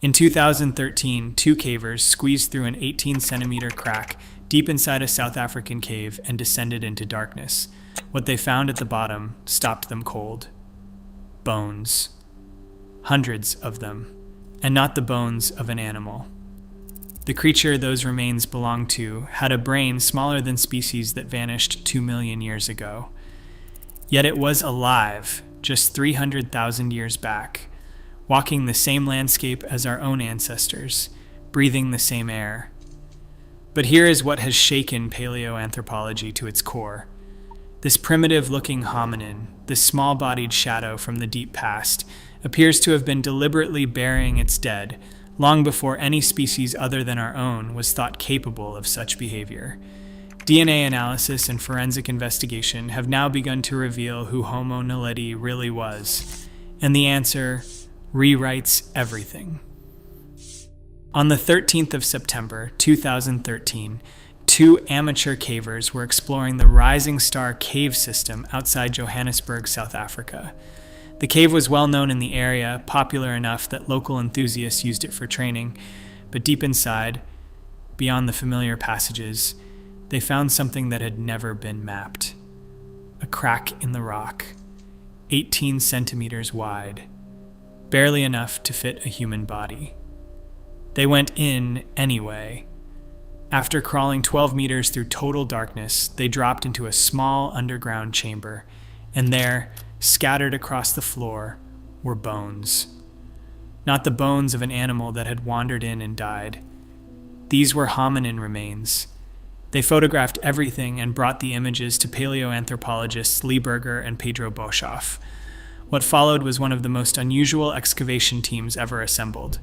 In 2013, two cavers squeezed through an 18-centimeter crack deep inside a South African cave and descended into darkness. What they found at the bottom stopped them cold. Bones. Hundreds of them. And not the bones of an animal. The creature those remains belonged to had a brain smaller than species that vanished 2 million years ago. Yet it was alive just 300,000 years back, walking the same landscape as our own ancestors, breathing the same air. But here is what has shaken paleoanthropology to its core. This primitive-looking hominin, this small-bodied shadow from the deep past, appears to have been deliberately burying its dead long before any species other than our own was thought capable of such behavior. DNA analysis and forensic investigation have now begun to reveal who Homo naledi really was, and the answer rewrites everything. On the 13th of September, 2013, two amateur cavers were exploring the Rising Star cave system outside Johannesburg, South Africa. The cave was well known in the area, popular enough that local enthusiasts used it for training, but deep inside, beyond the familiar passages, they found something that had never been mapped. A crack in the rock, 18 centimeters wide, barely enough to fit a human body. They went in anyway. After crawling 12 meters through total darkness, they dropped into a small underground chamber, and there, scattered across the floor, were bones. Not the bones of an animal that had wandered in and died. These were hominin remains. They photographed everything and brought the images to paleoanthropologists Lee Berger and Pedro Boshoff. What followed was one of the most unusual excavation teams ever assembled.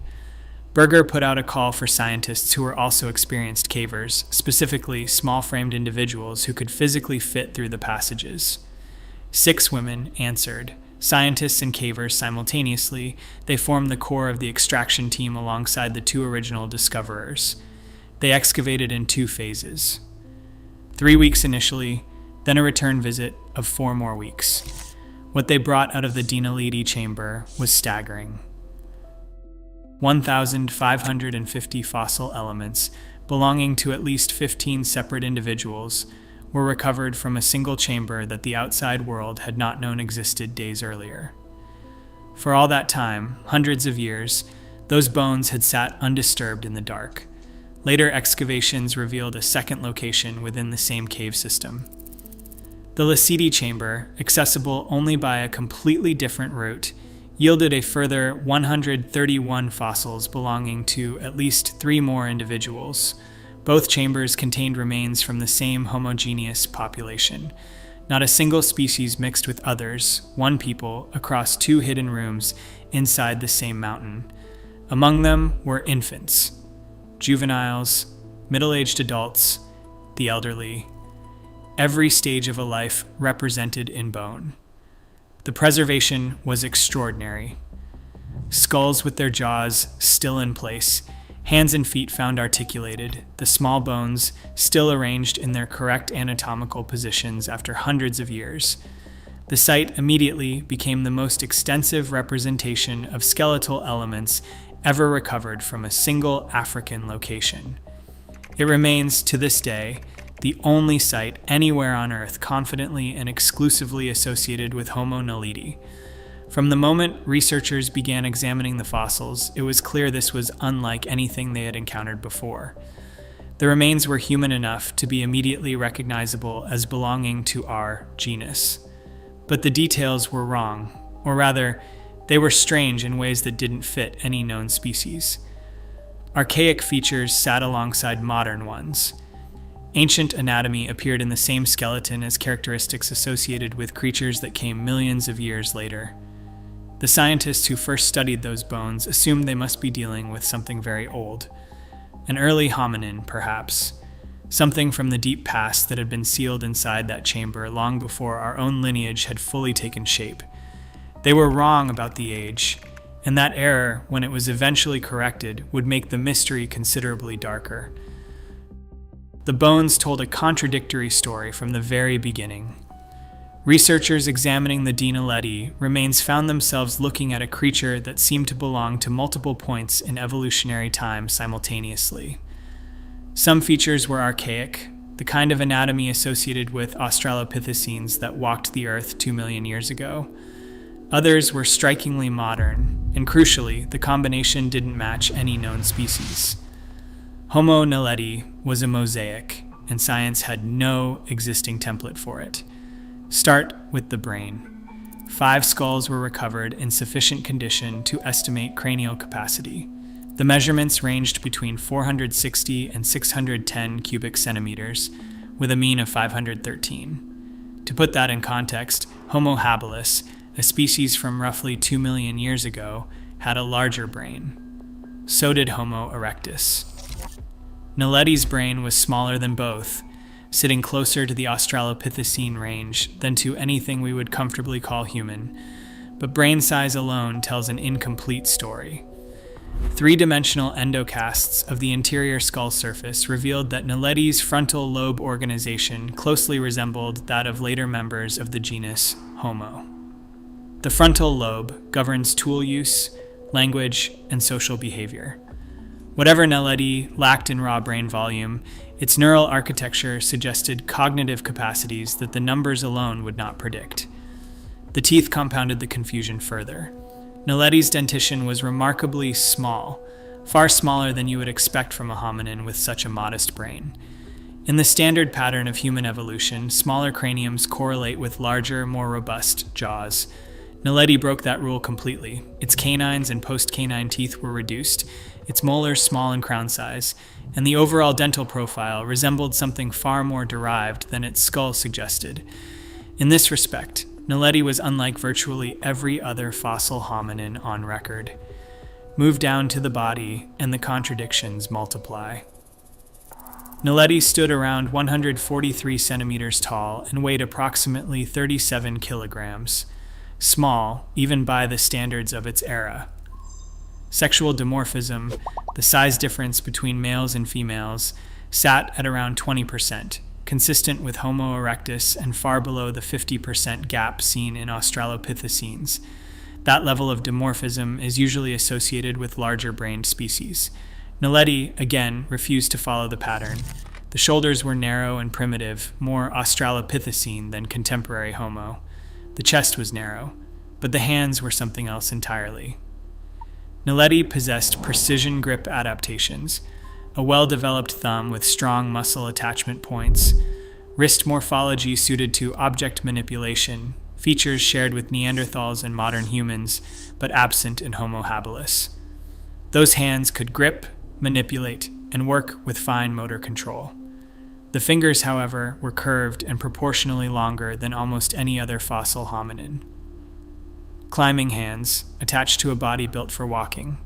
Berger put out a call for scientists who were also experienced cavers, specifically small-framed individuals who could physically fit through the passages. 6 women answered. Scientists and cavers simultaneously, they formed the core of the extraction team alongside the 2 original discoverers. They excavated in 2 phases. 3 weeks initially, then a return visit of 4 more weeks. What they brought out of the Dinaledi chamber was staggering. 1,550 fossil elements, belonging to at least 15 separate individuals, were recovered from a single chamber that the outside world had not known existed days earlier. For all that time, hundreds of years, those bones had sat undisturbed in the dark. Later excavations revealed a second location within the same cave system. The Lesedi chamber, accessible only by a completely different route, yielded a further 131 fossils belonging to at least 3 more individuals. Both chambers contained remains from the same homogeneous population. Not a single species mixed with others, one people, across 2 hidden rooms inside the same mountain. Among them were infants, juveniles, middle-aged adults, the elderly. Every stage of a life represented in bone. The preservation was extraordinary. Skulls with their jaws still in place, hands and feet found articulated, the small bones still arranged in their correct anatomical positions after hundreds of years. The site immediately became the most extensive representation of skeletal elements ever recovered from a single African location. It remains, to this day, the only site anywhere on Earth confidently and exclusively associated with Homo naledi. From the moment researchers began examining the fossils, it was clear this was unlike anything they had encountered before. The remains were human enough to be immediately recognizable as belonging to our genus. But the details were wrong, or rather, they were strange in ways that didn't fit any known species. Archaic features sat alongside modern ones. Ancient anatomy appeared in the same skeleton as characteristics associated with creatures that came millions of years later. The scientists who first studied those bones assumed they must be dealing with something very old. An early hominin, perhaps. Something from the deep past that had been sealed inside that chamber long before our own lineage had fully taken shape. They were wrong about the age, and that error, when it was eventually corrected, would make the mystery considerably darker. The bones told a contradictory story from the very beginning. Researchers examining the Dinaledi remains found themselves looking at a creature that seemed to belong to multiple points in evolutionary time simultaneously. Some features were archaic, the kind of anatomy associated with Australopithecines that walked the Earth 2 million years ago. Others were strikingly modern, and crucially, the combination didn't match any known species. Homo naledi was a mosaic, and science had no existing template for it. Start with the brain. 5 skulls were recovered in sufficient condition to estimate cranial capacity. The measurements ranged between 460 and 610 cubic centimeters, with a mean of 513. To put that in context, Homo habilis, a species from roughly 2 million years ago, had a larger brain. So did Homo erectus. Naledi's brain was smaller than both, sitting closer to the Australopithecine range than to anything we would comfortably call human, but brain size alone tells an incomplete story. 3-dimensional endocasts of the interior skull surface revealed that Naledi's frontal lobe organization closely resembled that of later members of the genus Homo. The frontal lobe governs tool use, language, and social behavior. Whatever Naledi lacked in raw brain volume, its neural architecture suggested cognitive capacities that the numbers alone would not predict. The teeth compounded the confusion further. Naledi's dentition was remarkably small, far smaller than you would expect from a hominin with such a modest brain. In the standard pattern of human evolution, smaller craniums correlate with larger, more robust jaws. Naledi broke that rule completely. Its canines and post-canine teeth were reduced, its molars small in crown size, and the overall dental profile resembled something far more derived than its skull suggested. In this respect, Naledi was unlike virtually every other fossil hominin on record. Move down to the body, and the contradictions multiply. Naledi stood around 143 centimeters tall and weighed approximately 37 kilograms. Small, even by the standards of its era. Sexual dimorphism, the size difference between males and females, sat at around 20%, consistent with Homo erectus and far below the 50% gap seen in Australopithecines. That level of dimorphism is usually associated with larger-brained species. Naledi, again, refused to follow the pattern. The shoulders were narrow and primitive, more Australopithecine than contemporary Homo. The chest was narrow, but the hands were something else entirely. Naledi possessed precision grip adaptations, a well-developed thumb with strong muscle attachment points, wrist morphology suited to object manipulation, features shared with Neanderthals and modern humans, but absent in Homo habilis. Those hands could grip, manipulate, and work with fine motor control. The fingers, however, were curved and proportionally longer than almost any other fossil hominin. Climbing hands, attached to a body built for walking.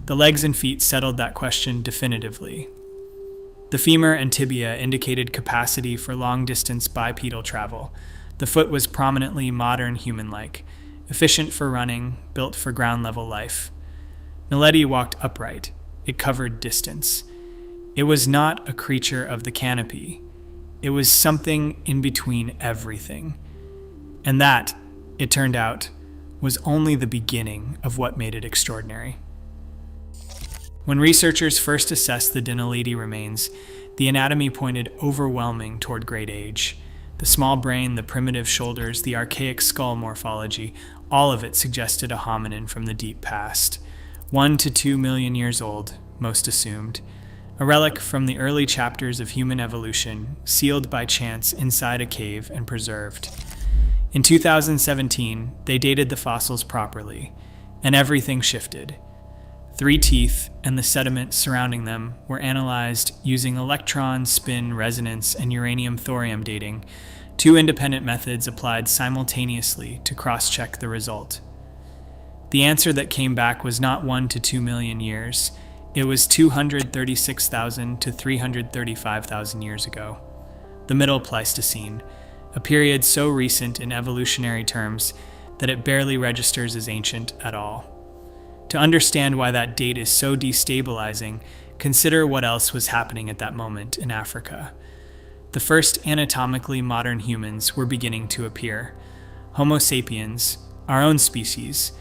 The legs and feet settled that question definitively. The femur and tibia indicated capacity for long-distance bipedal travel. The foot was prominently modern human-like, efficient for running, built for ground-level life. Naledi walked upright. It covered distance. It was not a creature of the canopy. It was something in between everything. And that, it turned out, was only the beginning of what made it extraordinary. When researchers first assessed the Dinaledi remains, the anatomy pointed overwhelming toward great age. The small brain, the primitive shoulders, the archaic skull morphology, all of it suggested a hominin from the deep past. 1 to 2 million years old, most assumed. A relic from the early chapters of human evolution, sealed by chance inside a cave and preserved. In 2017, they dated the fossils properly, and everything shifted. 3 teeth and the sediment surrounding them were analyzed using electron, spin, resonance, and uranium-thorium dating, 2 independent methods applied simultaneously to cross-check the result. The answer that came back was not 1 to 2 million years. It was 236,000 to 335,000 years ago. The Middle Pleistocene, a period so recent in evolutionary terms that it barely registers as ancient at all. To understand why that date is so destabilizing, consider what else was happening at that moment in Africa. the first anatomically modern humans were beginning to appear. Homo sapiens, our own species,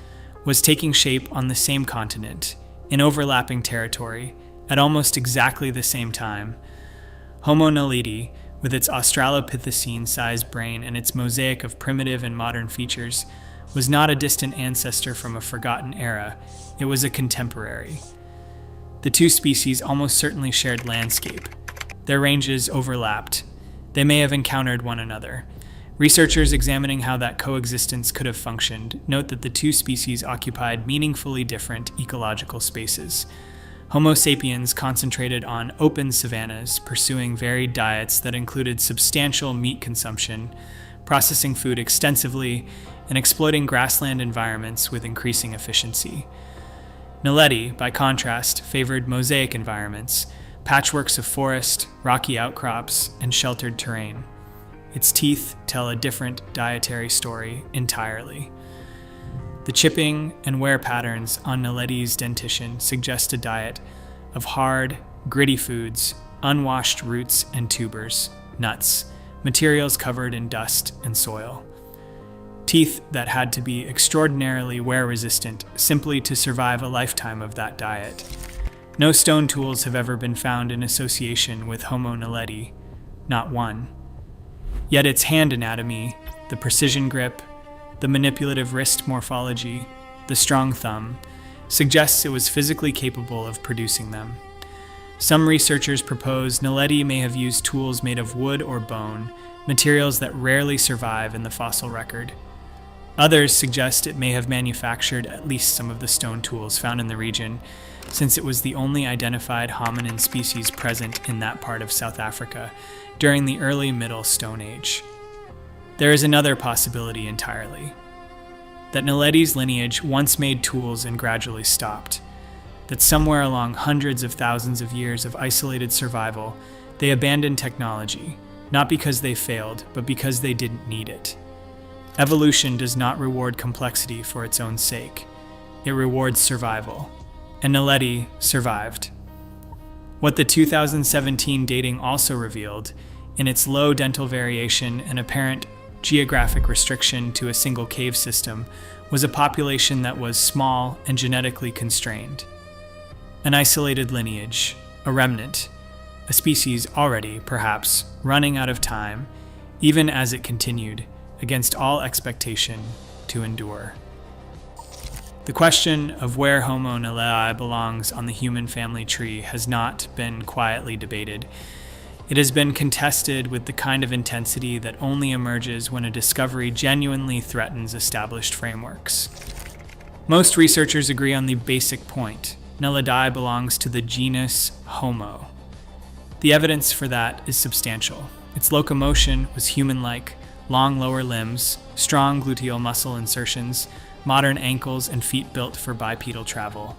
was taking shape on the same continent, in overlapping territory, at almost exactly the same time. Homo naledi, with its Australopithecine-sized brain and its mosaic of primitive and modern features, was not a distant ancestor from a forgotten era, it was a contemporary. The two species almost certainly shared landscape. Their ranges overlapped. They may have encountered one another. Researchers examining how that coexistence could have functioned note that the two species occupied meaningfully different ecological spaces. Homo sapiens concentrated on open savannas, pursuing varied diets that included substantial meat consumption, processing food extensively, and exploiting grassland environments with increasing efficiency. Naledi, by contrast, favored mosaic environments, patchworks of forest, rocky outcrops, and sheltered terrain. Its teeth tell a different dietary story entirely. The chipping and wear patterns on Naledi's dentition suggest a diet of hard, gritty foods, unwashed roots and tubers, nuts, materials covered in dust and soil. Teeth that had to be extraordinarily wear-resistant simply to survive a lifetime of that diet. No stone tools have ever been found in association with Homo naledi, not one. Yet its hand anatomy, the precision grip, the manipulative wrist morphology, the strong thumb, suggests it was physically capable of producing them. Some researchers propose Naledi may have used tools made of wood or bone, materials that rarely survive in the fossil record. Others suggest it may have manufactured at least some of the stone tools found in the region, since it was the only identified hominin species present in that part of South Africa during the early Middle Stone Age. There is another possibility entirely, that Naledi's lineage once made tools and gradually stopped, that somewhere along hundreds of thousands of years of isolated survival, they abandoned technology, not because they failed, but because they didn't need it. Evolution does not reward complexity for its own sake. It rewards survival. And Naledi survived. What the 2017 dating also revealed, in its low dental variation and apparent geographic restriction to a single cave system, was a population that was small and genetically constrained. An isolated lineage, a remnant, a species already, perhaps, running out of time, even as it continued, against all expectation, to endure. The question of where Homo naledi belongs on the human family tree has not been quietly debated. It has been contested with the kind of intensity that only emerges when a discovery genuinely threatens established frameworks. Most researchers agree on the basic point: Naledi belongs to the genus Homo. The evidence for that is substantial. Its locomotion was human-like, long lower limbs, strong gluteal muscle insertions, modern ankles and feet built for bipedal travel.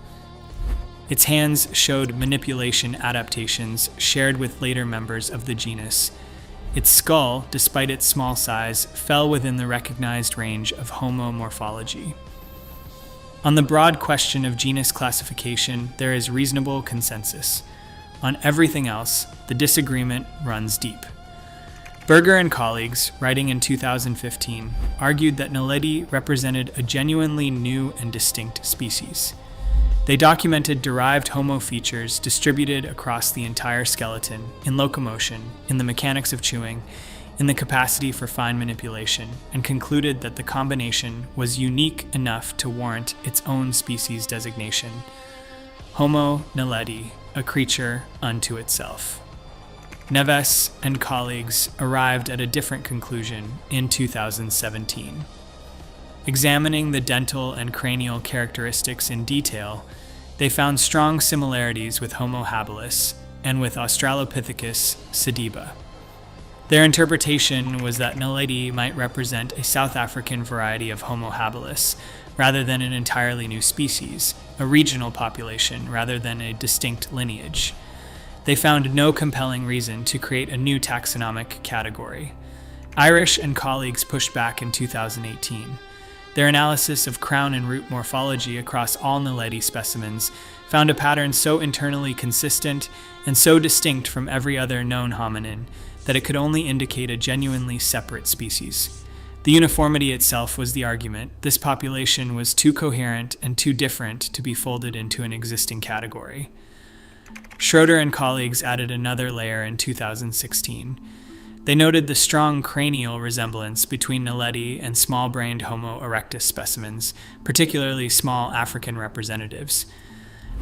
Its hands showed manipulation adaptations shared with later members of the genus. Its skull, despite its small size, fell within the recognized range of Homo morphology. On the broad question of genus classification, there is reasonable consensus. On everything else, the disagreement runs deep. Berger and colleagues, writing in 2015, argued that Naledi represented a genuinely new and distinct species. They documented derived Homo features distributed across the entire skeleton, in locomotion, in the mechanics of chewing, in the capacity for fine manipulation, and concluded that the combination was unique enough to warrant its own species designation. Homo naledi, a creature unto itself. Neves and colleagues arrived at a different conclusion in 2017. Examining the dental and cranial characteristics in detail, they found strong similarities with Homo habilis and with Australopithecus sediba. Their interpretation was that Naledi might represent a South African variety of Homo habilis rather than an entirely new species, a regional population rather than a distinct lineage. They found no compelling reason to create a new taxonomic category. Irish and colleagues pushed back in 2018. Their analysis of crown and root morphology across all Naledi specimens found a pattern so internally consistent and so distinct from every other known hominin that it could only indicate a genuinely separate species. The uniformity itself was the argument. This population was too coherent and too different to be folded into an existing category. Schroeder and colleagues added another layer in 2016. They noted the strong cranial resemblance between Naledi and small-brained Homo erectus specimens, particularly small African representatives.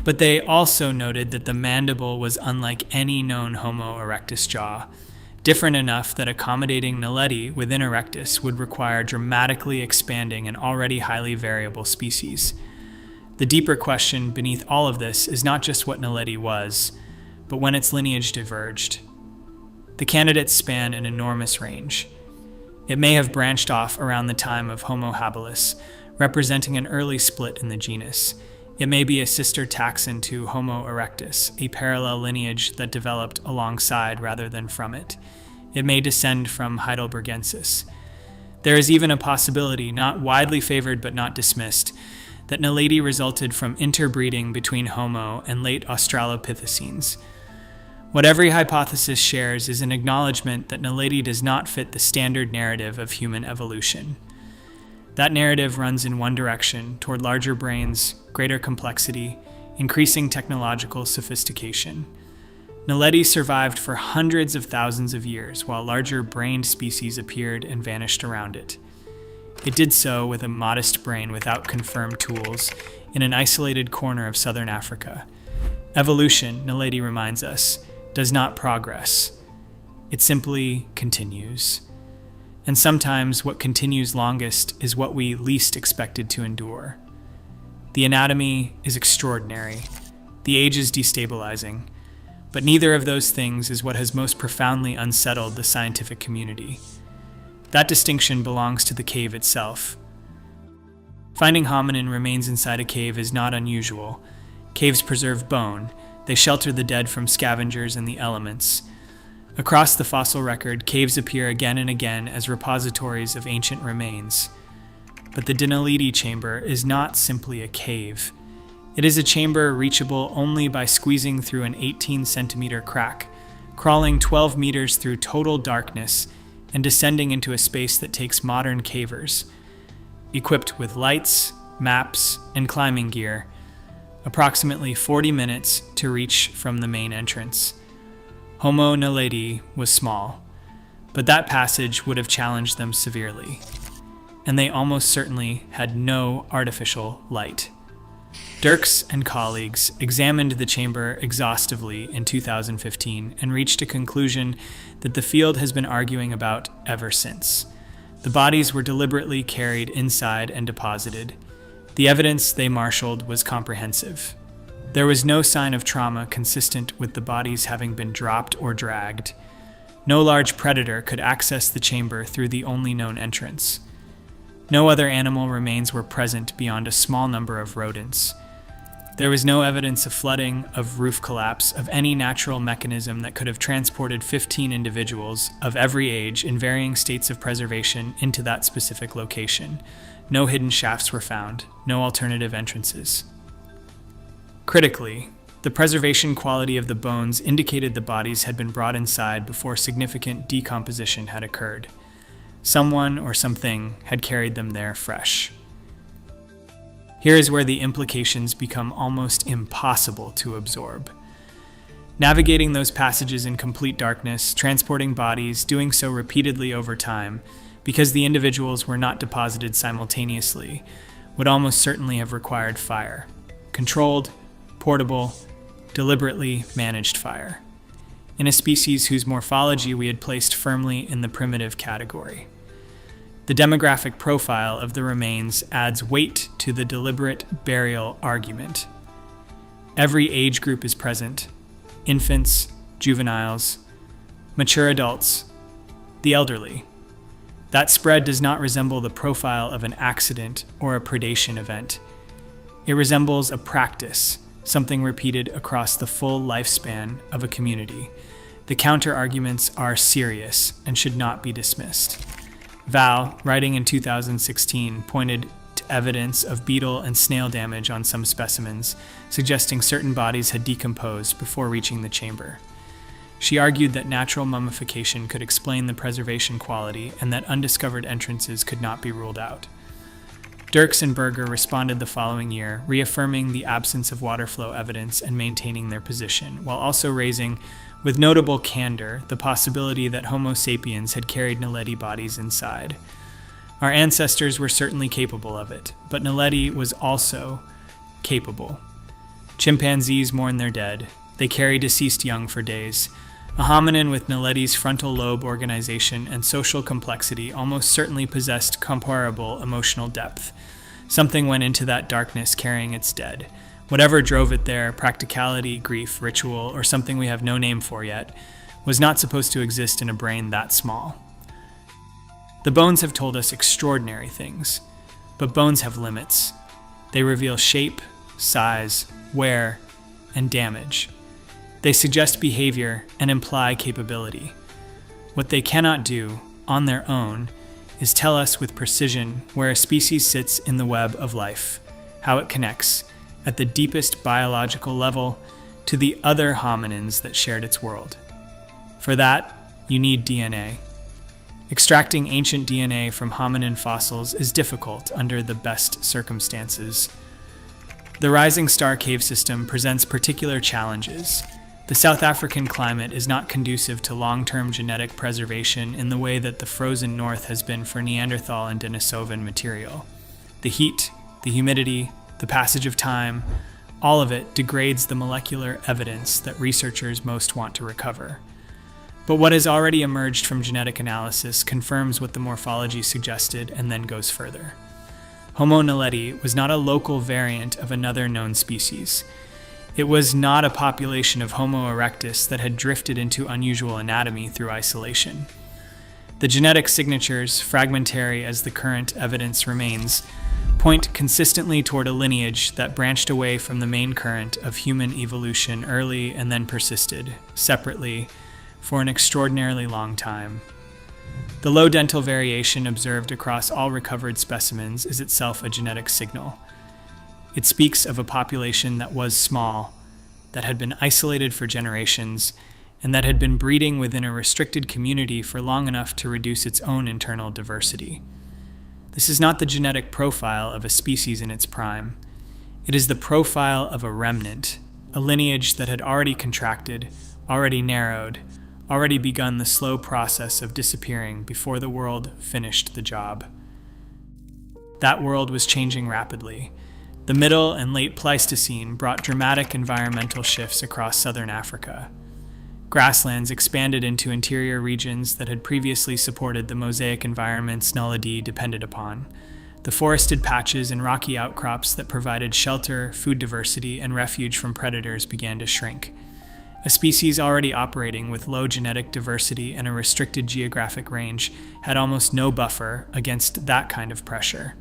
But they also noted that the mandible was unlike any known Homo erectus jaw, different enough that accommodating Naledi within erectus would require dramatically expanding an already highly variable species. The deeper question beneath all of this is not just what Naledi was, but when its lineage diverged. The candidates span an enormous range. It may have branched off around the time of Homo habilis, representing an early split in the genus. It may be a sister taxon to Homo erectus, a parallel lineage that developed alongside rather than from it. It may descend from Heidelbergensis. There is even a possibility, not widely favored but not dismissed, that Naledi resulted from interbreeding between Homo and late Australopithecines. What every hypothesis shares is an acknowledgement that Naledi does not fit the standard narrative of human evolution. That narrative runs in one direction, toward larger brains, greater complexity, increasing technological sophistication. Naledi survived for hundreds of thousands of years, while larger brained species appeared and vanished around it. It did so with a modest brain without confirmed tools, in an isolated corner of southern Africa. Evolution, Naledi reminds us, does not progress. It simply continues. And sometimes what continues longest is what we least expected to endure. The anatomy is extraordinary. The age is destabilizing. But neither of those things is what has most profoundly unsettled the scientific community. That distinction belongs to the cave itself. Finding hominin remains inside a cave is not unusual. Caves preserve bone. They shelter the dead from scavengers and the elements. Across the fossil record, caves appear again and again as repositories of ancient remains. But the Dinaledi chamber is not simply a cave. It is a chamber reachable only by squeezing through an 18-centimeter crack, crawling 12 meters through total darkness, and descending into a space that takes modern cavers. Equipped with lights, maps, and climbing gear, approximately 40 minutes to reach from the main entrance. Homo naledi was small, but that passage would have challenged them severely, and they almost certainly had no artificial light. Dirks and colleagues examined the chamber exhaustively in 2015 and reached a conclusion that the field has been arguing about ever since. The bodies were deliberately carried inside and deposited. The evidence they marshaled was comprehensive. There was no sign of trauma consistent with the bodies having been dropped or dragged. No large predator could access the chamber through the only known entrance. No other animal remains were present beyond a small number of rodents. There was no evidence of flooding, of roof collapse, of any natural mechanism that could have transported 15 individuals of every age in varying states of preservation into that specific location. No hidden shafts were found, no alternative entrances. Critically, the preservation quality of the bones indicated the bodies had been brought inside before significant decomposition had occurred. Someone or something had carried them there fresh. Here is where the implications become almost impossible to absorb. Navigating those passages in complete darkness, transporting bodies, doing so repeatedly over time, because the individuals were not deposited simultaneously, would almost certainly have required fire. Controlled, portable, deliberately managed fire. In a species whose morphology we had placed firmly in the primitive category. The demographic profile of the remains adds weight to the deliberate burial argument. Every age group is present: infants, juveniles, mature adults, the elderly. That spread does not resemble the profile of an accident or a predation event. It resembles a practice, something repeated across the full lifespan of a community. The counter-arguments are serious and should not be dismissed. Val, writing in 2016, pointed to evidence of beetle and snail damage on some specimens, suggesting certain bodies had decomposed before reaching the chamber. She argued that natural mummification could explain the preservation quality and that undiscovered entrances could not be ruled out. Dirks and Berger responded the following year, reaffirming the absence of water flow evidence and maintaining their position, while also raising, with notable candor, the possibility that Homo sapiens had carried Naledi bodies inside. Our ancestors were certainly capable of it, but Naledi was also capable. Chimpanzees mourn their dead. They carry deceased young for days. A hominin with Naledi's frontal lobe organization and social complexity almost certainly possessed comparable emotional depth. Something went into that darkness carrying its dead. Whatever drove it there, practicality, grief, ritual, or something we have no name for yet, was not supposed to exist in a brain that small. The bones have told us extraordinary things, but bones have limits. They reveal shape, size, wear, and damage. They suggest behavior and imply capability. What they cannot do, on their own, is tell us with precision where a species sits in the web of life, how it connects, at the deepest biological level, to the other hominins that shared its world. For that, you need DNA. Extracting ancient DNA from hominin fossils is difficult under the best circumstances. The Rising Star Cave system presents particular challenges. The South African climate is not conducive to long-term genetic preservation in the way that the frozen north has been for Neanderthal and Denisovan material. The heat, the humidity, the passage of time, all of it degrades the molecular evidence that researchers most want to recover. But what has already emerged from genetic analysis confirms what the morphology suggested and then goes further. Homo naledi was not a local variant of another known species. It was not a population of Homo erectus that had drifted into unusual anatomy through isolation. The genetic signatures, fragmentary as the current evidence remains, point consistently toward a lineage that branched away from the main current of human evolution early and then persisted, separately, for an extraordinarily long time. The low dental variation observed across all recovered specimens is itself a genetic signal. It speaks of a population that was small, that had been isolated for generations, and that had been breeding within a restricted community for long enough to reduce its own internal diversity. This is not the genetic profile of a species in its prime. It is the profile of a remnant, a lineage that had already contracted, already narrowed, already begun the slow process of disappearing before the world finished the job. That world was changing rapidly. The Middle and Late Pleistocene brought dramatic environmental shifts across southern Africa. Grasslands expanded into interior regions that had previously supported the mosaic environments Naledi depended upon. The forested patches and rocky outcrops that provided shelter, food diversity, and refuge from predators began to shrink. A species already operating with low genetic diversity and a restricted geographic range had almost no buffer against that kind of pressure.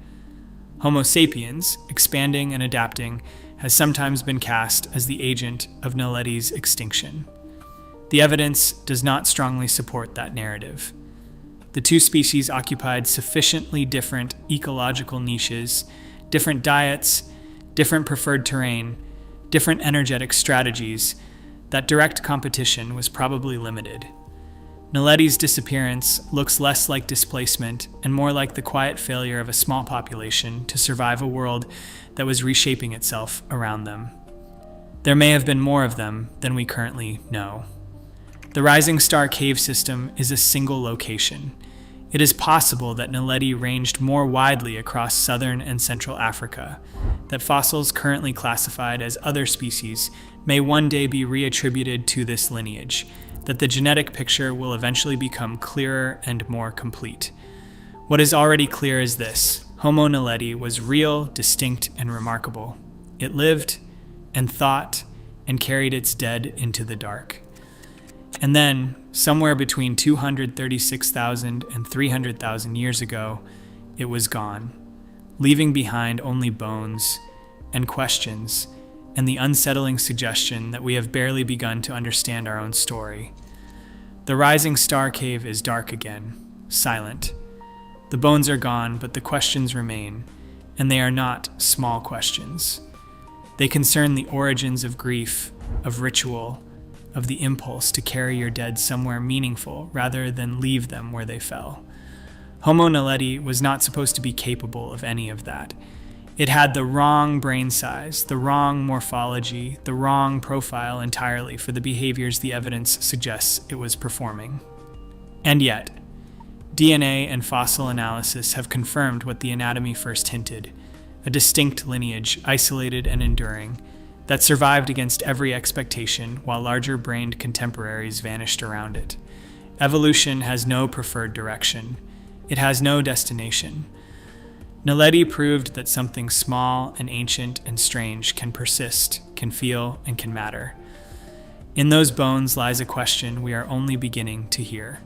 Homo sapiens, expanding and adapting, has sometimes been cast as the agent of Naledi's extinction. The evidence does not strongly support that narrative. The two species occupied sufficiently different ecological niches, different diets, different preferred terrain, different energetic strategies, that direct competition was probably limited. Naledi's disappearance looks less like displacement and more like the quiet failure of a small population to survive a world that was reshaping itself around them. There may have been more of them than we currently know. The Rising Star Cave system is a single location. It is possible that Naledi ranged more widely across southern and central Africa, that fossils currently classified as other species may one day be reattributed to this lineage, that the genetic picture will eventually become clearer and more complete. What is already clear is this: Homo naledi was real, distinct, and remarkable. It lived and thought and carried its dead into the dark. And then, somewhere between 236,000 and 300,000 years ago, it was gone, leaving behind only bones and questions and the unsettling suggestion that we have barely begun to understand our own story. The Rising Star Cave is dark again, silent. The bones are gone, but the questions remain, and they are not small questions. They concern the origins of grief, of ritual, of the impulse to carry your dead somewhere meaningful rather than leave them where they fell. Homo naledi was not supposed to be capable of any of that. It had the wrong brain size, the wrong morphology, the wrong profile entirely for the behaviors the evidence suggests it was performing. And yet, DNA and fossil analysis have confirmed what the anatomy first hinted: a distinct lineage, isolated and enduring, that survived against every expectation while larger-brained contemporaries vanished around it. Evolution has no preferred direction. It has no destination. Naledi proved that something small and ancient and strange can persist, can feel, and can matter. In those bones lies a question we are only beginning to hear.